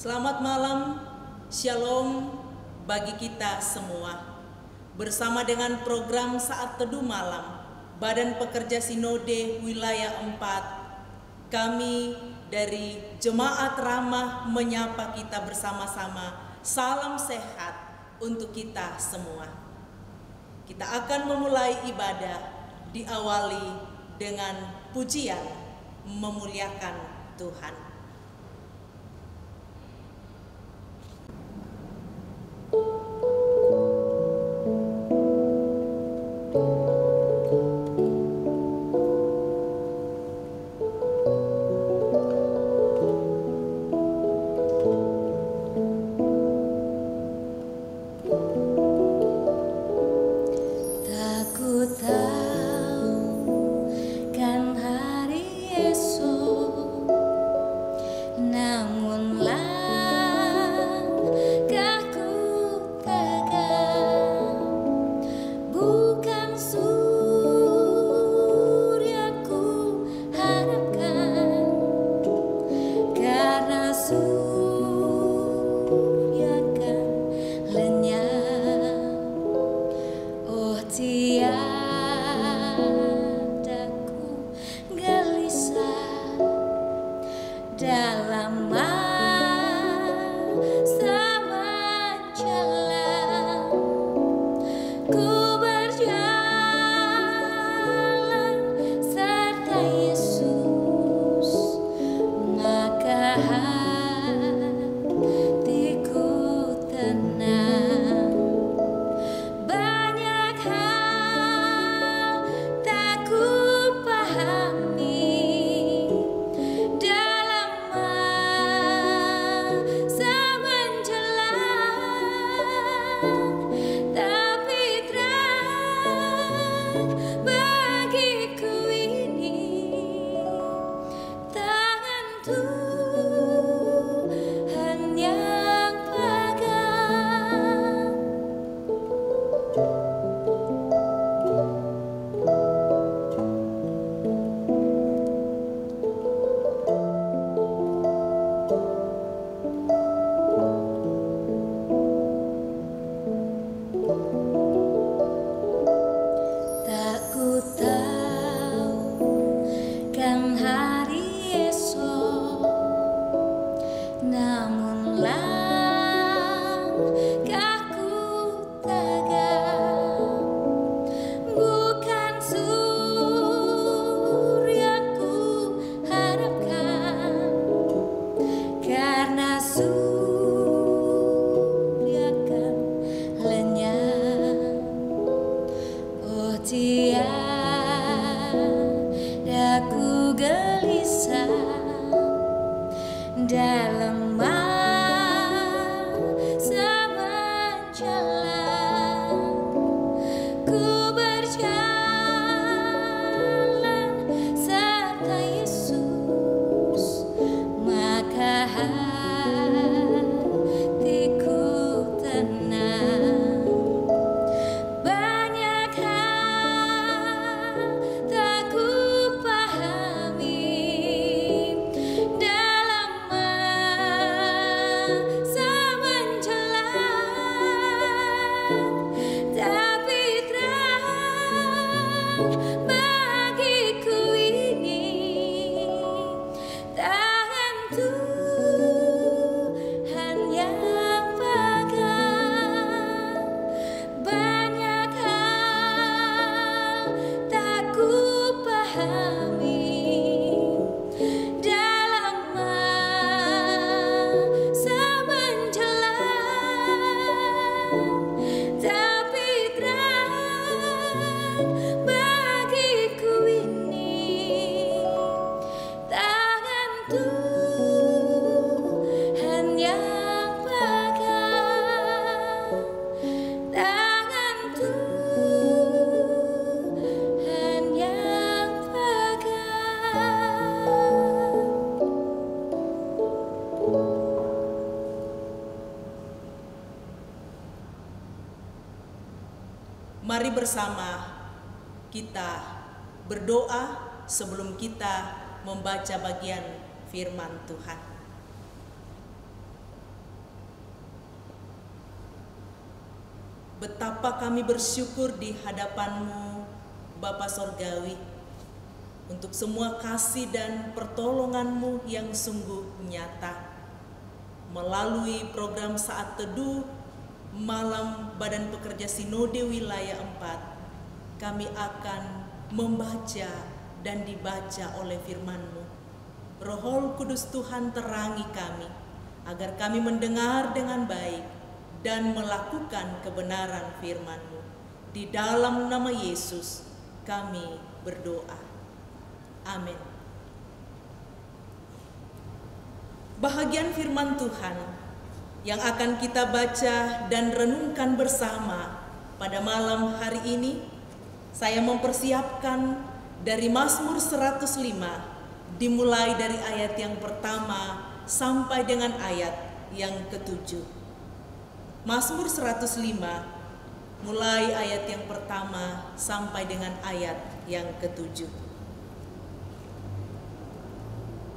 Selamat malam, Shalom bagi kita semua. Bersama dengan program Saat Teduh Malam, Badan Pekerja Sinode Wilayah 4, kami dari Jemaat Ramah menyapa kita bersama-sama. Salam sehat untuk kita semua. Kita akan memulai ibadah diawali dengan pujian memuliakan Tuhan. Mari bersama kita berdoa sebelum kita membaca bagian firman Tuhan. betapa kami bersyukur di hadapan-Mu, Bapa Sorgawi, untuk semua kasih dan pertolongan-Mu yang sungguh nyata. Melalui program Saat Teduh Malam Badan Pekerja Sinode Wilayah 4, kami akan membaca dan dibaca oleh firman-Mu. Roh Kudus Tuhan terangi kami, agar kami mendengar dengan baik dan melakukan kebenaran firman-Mu. Di dalam nama Yesus kami berdoa. Amin. Bahagian firman Tuhan yang akan kita baca dan renungkan bersama pada malam hari ini, saya mempersiapkan dari Mazmur 105, dimulai dari ayat yang pertama sampai dengan ayat yang ke-7. Mazmur 105, mulai ayat yang pertama sampai dengan ayat yang ke-7.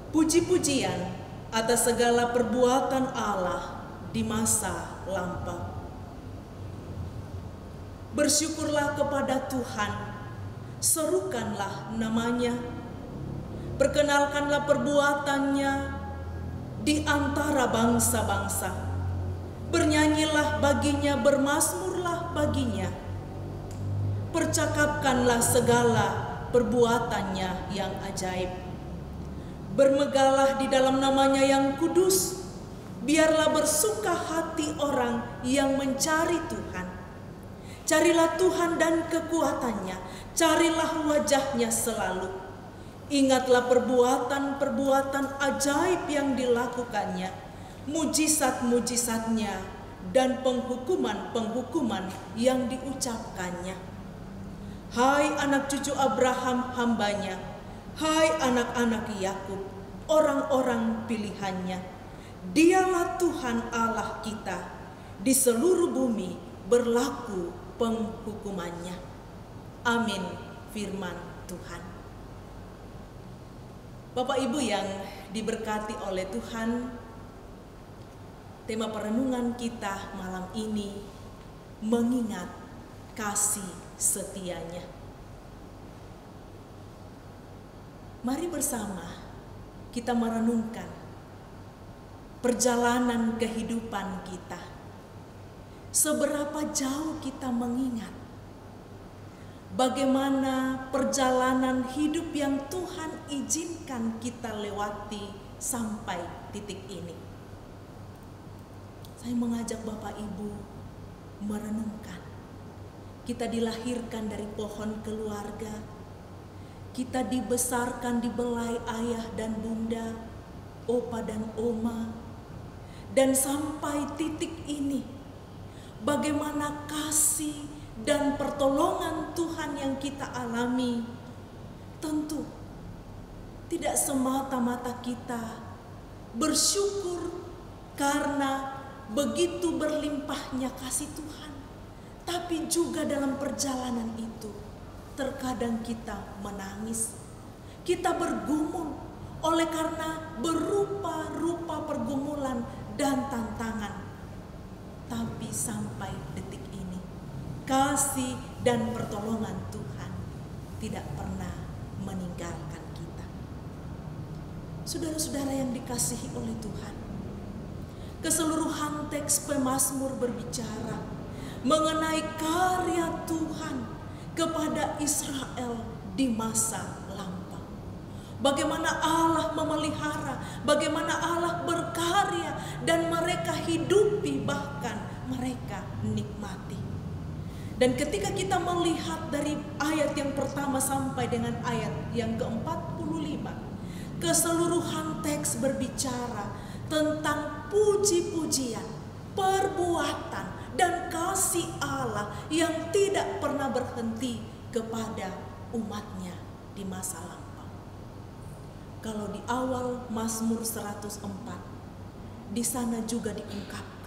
Puji-pujian atas segala perbuatan Allah di masa lampau. Bersyukurlah kepada Tuhan, serukanlah namanya, perkenalkanlah perbuatannya di antara bangsa-bangsa. Bernyanyilah baginya, bermazmurlah baginya. Percakapkanlah segala perbuatannya yang ajaib. Bermegahlah di dalam namanya yang kudus. Biarlah bersuka hati orang yang mencari Tuhan. Carilah Tuhan dan kekuatannya, carilah wajahnya selalu. Ingatlah perbuatan-perbuatan ajaib yang dilakukannya, mujizat-mujizatnya dan penghukuman-penghukuman yang diucapkannya. Hai anak cucu Abraham hambanya, hai anak-anak Yakub, orang-orang pilihannya. Dialah Tuhan Allah kita, di seluruh bumi berlaku penghukumannya. Amin, firman Tuhan. Bapak Ibu yang diberkati oleh Tuhan, tema perenungan kita malam ini mengingat kasih setianya. Mari bersama kita merenungkan perjalanan kehidupan kita. Seberapa jauh kita mengingat bagaimana perjalanan hidup yang Tuhan izinkan kita lewati sampai titik ini. Saya mengajak Bapak Ibu merenungkan. Kita dilahirkan dari pohon keluarga. Kita dibesarkan di belai ayah dan bunda, opa dan oma. Dan sampai titik ini, bagaimana kasih dan pertolongan Tuhan yang kita alami. Tentu tidak semata-mata kita bersyukur karena begitu berlimpahnya kasih Tuhan, tapi juga dalam perjalanan itu terkadang kita menangis, kita bergumul oleh karena berupa-rupa pergumulan dan tantangan. Tapi sampai detik ini, kasih dan pertolongan Tuhan tidak pernah meninggalkan kita. Saudara-saudara yang dikasihi oleh Tuhan, keseluruhan teks pemazmur berbicara mengenai karya Tuhan kepada Israel di masa lampau. Bagaimana Allah memelihara, bagaimana Allah berkarya dan mereka hidupi, bahkan mereka nikmati. Dan ketika kita melihat dari ayat yang pertama sampai dengan ayat yang ke-45, keseluruhan teks berbicara tentang puji-pujian, perbuatan, dan kasih Allah yang tidak pernah berhenti kepada umatnya di masa lampau. Kalau di awal Mazmur 104, di sana juga diungkapkan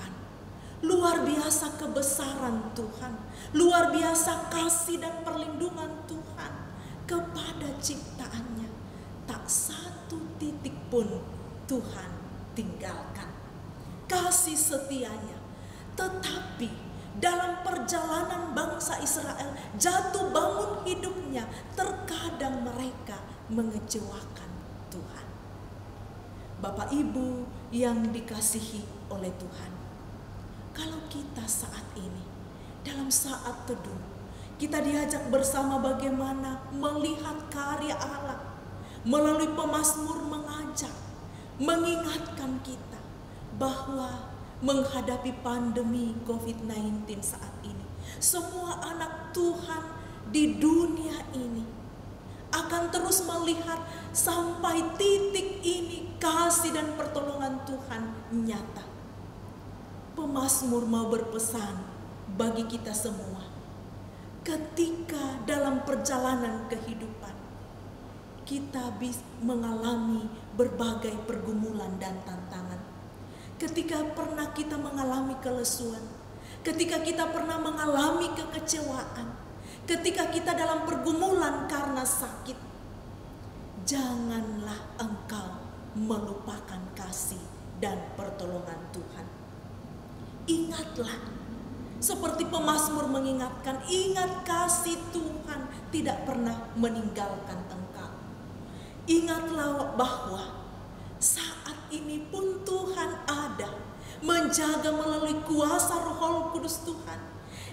luar biasa kebesaran Tuhan, luar biasa kasih dan perlindungan Tuhan kepada ciptaannya. Tak satu titik pun Tuhan tinggalkan kasih setianya. Tetapi dalam perjalanan bangsa Israel jatuh bangun hidupnya, terkadang mereka mengecewakan Tuhan. Bapak Ibu yang dikasihi oleh Tuhan, kalau kita saat ini dalam saat teduh, kita diajak bersama bagaimana melihat karya Allah melalui pemazmur, mengajak, mengingatkan kita bahwa menghadapi pandemi COVID-19 saat ini, semua anak Tuhan di dunia ini akan terus melihat sampai titik ini kasih dan pertolongan Tuhan nyata. Pemazmur mau berpesan bagi kita semua, ketika dalam perjalanan kehidupan kita mengalami berbagai pergumulan dan tantangan, ketika pernah kita mengalami kelesuan, ketika kita pernah mengalami kekecewaan, ketika kita dalam pergumulan karena sakit, janganlah engkau melupakan kasih dan pertolongan Tuhan. Ingatlah, seperti pemazmur mengingatkan, ingat kasih Tuhan tidak pernah meninggalkan engkau. Ingatlah bahwa saat ini pun Tuhan ada, menjaga melalui kuasa Roh Kudus Tuhan.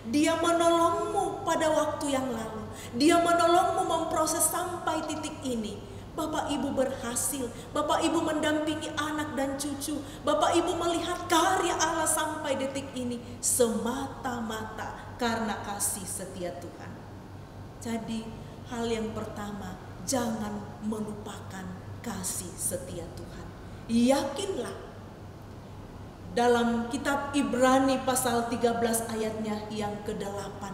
Dia menolongmu pada waktu yang lalu. Dia menolongmu memproses sampai titik ini. Bapak Ibu berhasil, Bapak Ibu mendampingi anak dan cucu, Bapak Ibu melihat karya Allah sampai detik ini semata-mata karena kasih setia Tuhan. Jadi hal yang pertama, jangan melupakan kasih setia Tuhan. Yakinlah, dalam kitab Ibrani pasal 13 ayatnya yang ke-8,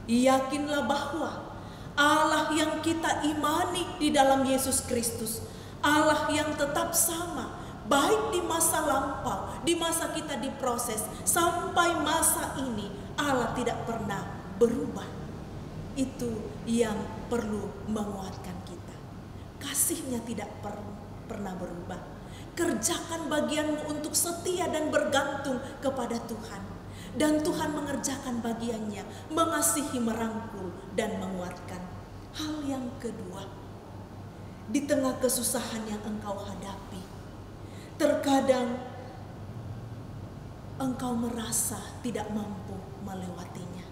yakinlah bahwa Allah yang kita imani di dalam Yesus Kristus, Allah yang tetap sama, baik di masa lampau, di masa kita diproses, sampai masa ini Allah tidak pernah berubah. Itu yang perlu menguatkan kita. Kasih-Nya tidak pernah berubah. Kerjakan bagianmu untuk setia dan bergantung kepada Tuhan. Dan Tuhan mengerjakan bagiannya, mengasihi, merangkul, dan menguatkan. Hal yang kedua, di tengah kesusahan yang engkau hadapi, terkadang engkau merasa tidak mampu melewatinya.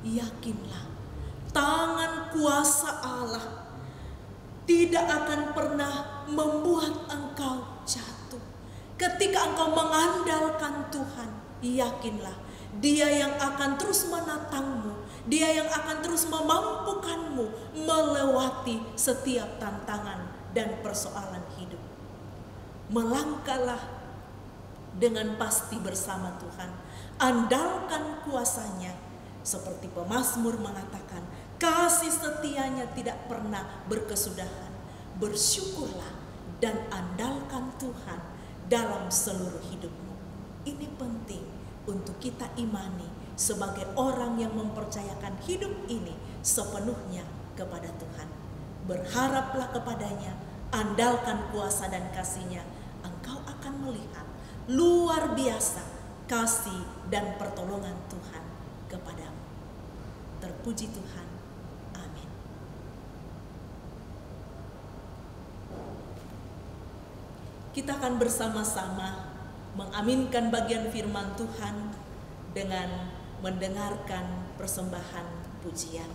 Yakinlah, tangan kuasa Allah tidak akan pernah membuat engkau jatuh. Ketika engkau mengandalkan Tuhan, yakinlah Dia yang akan terus menatangmu, Dia yang akan terus memampukanmu melewati setiap tantangan dan persoalan hidup. Melangkahlah dengan pasti bersama Tuhan. Andalkan kuasa-Nya, seperti pemazmur mengatakan, kasih setia-Nya tidak pernah berkesudahan. Bersyukurlah dan andalkan Tuhan dalam seluruh hidupmu. Ini penting untuk kita imani sebagai orang yang mempercayakan hidup ini sepenuhnya kepada Tuhan. Berharaplah kepadanya, andalkan kuasa dan kasih-Nya. Engkau akan melihat luar biasa kasih dan pertolongan Tuhan kepadamu. Terpuji Tuhan. Amin. Kita akan bersama-sama mengaminkan bagian firman Tuhan dengan mendengarkan persembahan pujian.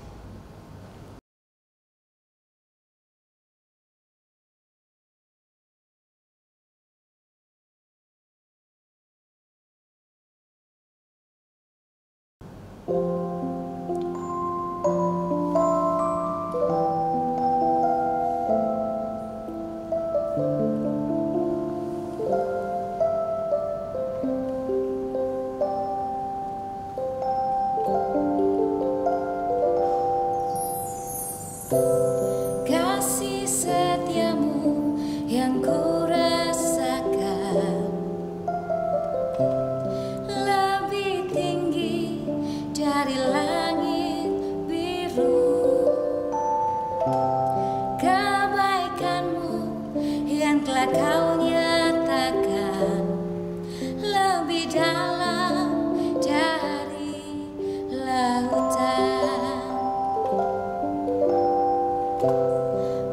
Kasih setiamu yang ku rasakan lebih tinggi dari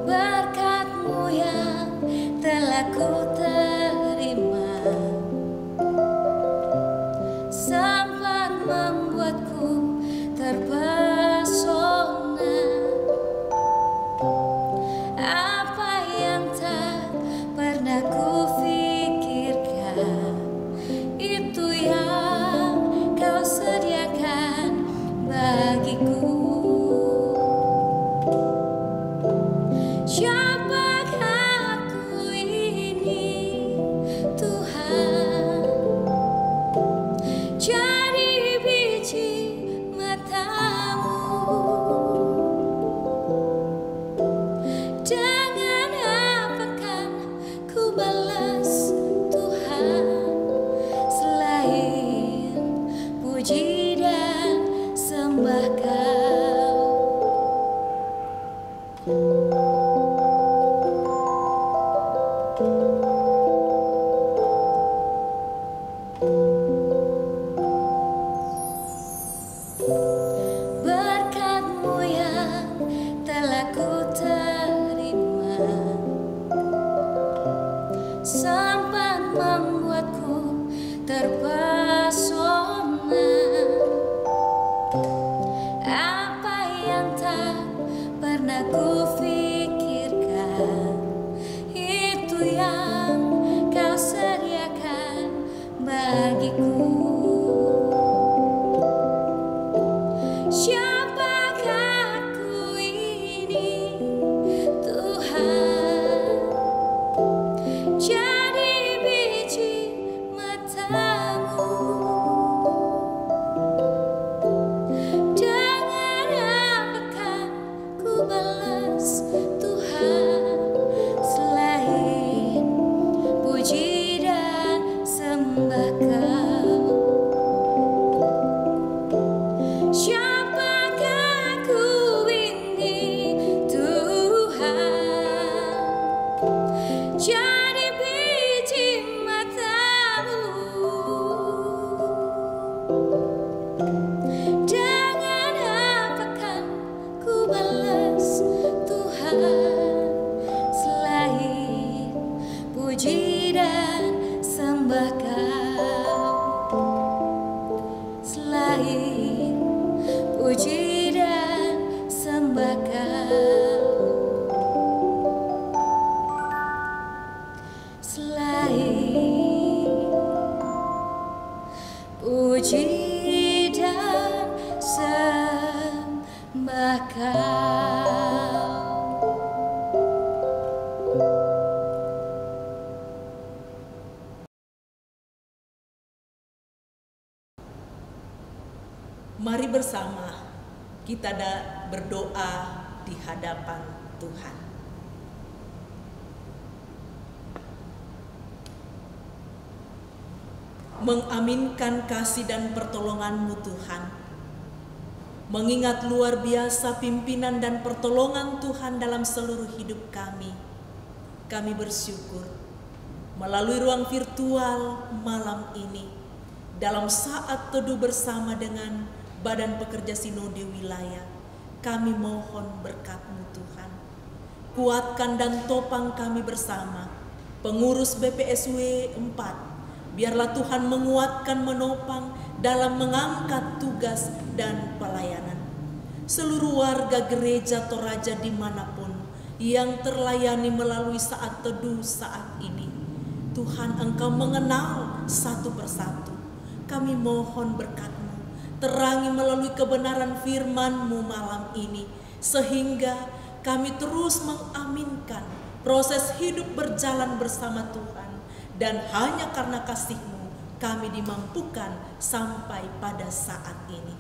berkat-Mu yang telah ku terima sempat membuatku terpesona. Apa yang tak pernah ku pikirkan, itu yang Kau sediakan bagiku. Siapakah aku ini, Tuhan? Jadi biji mata-Mu. Dengan apa kan ku balas, Tuhan, selain puji dan sembah Kau. Berkat-Mu yang telah ku terima sempat membuatku terpesona. Apa yang tak pernah ku pikirkan, itu yang Kau sediakan bagiku. Siapakah aku ini, Tuhan? Jadi biji mata-Mu. Dengan apa kan ku balas, Tuhan, selain puji dan sembah Kau. Siapakah aku ini, Tuhan? Jadi biji mata-Mu. Dengan apa kan ku balas, Tuhan, selain puji dan sembah Kau. Selain puji dan sembah Kau. Selain puji dan sembah Kau. Mari bersama kita berdoa di hadapan Tuhan. Mengaminkan kasih dan pertolongan-Mu, Tuhan. Mengingat luar biasa pimpinan dan pertolongan Tuhan dalam seluruh hidup kami. Kami bersyukur melalui ruang virtual malam ini, dalam saat teduh bersama dengan Badan Pekerja Sinode Wilayah, kami mohon berkat-Mu, Tuhan. Kuatkan dan topang kami bersama, pengurus BPSW 4, biarlah Tuhan menguatkan, menopang dalam mengangkat tugas dan pelayanan. Seluruh warga gereja Toraja dimanapun yang terlayani melalui saat teduh saat ini, Tuhan, Engkau mengenal satu persatu. Kami mohon berkat-Mu, terangi melalui kebenaran firman-Mu malam ini, sehingga kami terus mengaminkan proses hidup berjalan bersama Tuhan, dan hanya karena kasih-Mu kami dimampukan sampai pada saat ini.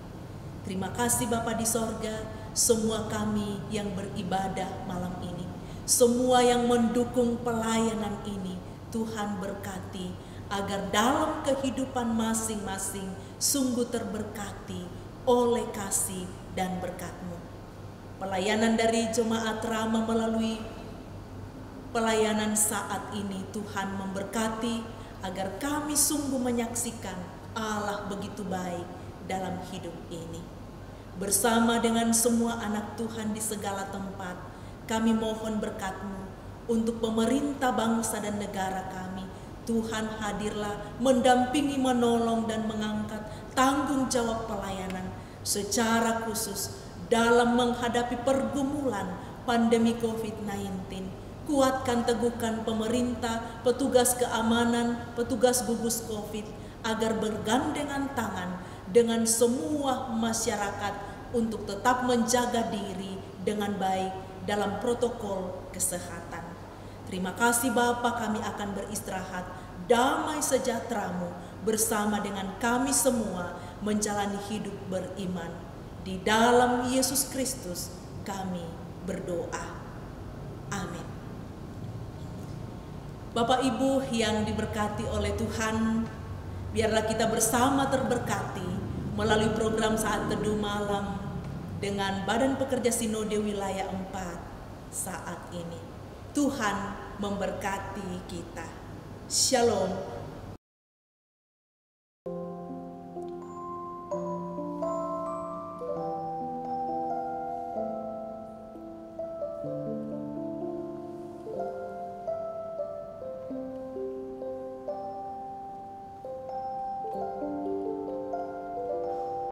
Terima kasih Bapa di sorga, semua kami yang beribadah malam ini, semua yang mendukung pelayanan ini, Tuhan berkati, agar dalam kehidupan masing-masing sungguh terberkati oleh kasih dan berkat-Mu. Pelayanan dari Jemaat Rama melalui pelayanan saat ini, Tuhan memberkati agar kami sungguh menyaksikan Allah begitu baik dalam hidup ini. Bersama dengan semua anak Tuhan di segala tempat, kami mohon berkat-Mu untuk pemerintah bangsa dan negara kami. Tuhan hadirlah mendampingi, menolong dan mengangkat tanggung jawab pelayanan secara khusus dalam menghadapi pergumulan pandemi COVID-19. Kuatkan, teguhkan pemerintah, petugas keamanan, petugas gugus COVID agar bergandengan tangan dengan semua masyarakat untuk tetap menjaga diri dengan baik dalam protokol kesehatan. Terima kasih Bapa, kami akan beristirahat. Damai sejahtera-Mu bersama dengan kami semua menjalani hidup beriman. Di dalam Yesus Kristus kami berdoa. Amin. Bapak Ibu yang diberkati oleh Tuhan, biarlah kita bersama terberkati melalui program Saat Teduh Malam dengan Badan Pekerja Sinode Wilayah 4 saat ini. Tuhan memberkati kita. Shalom.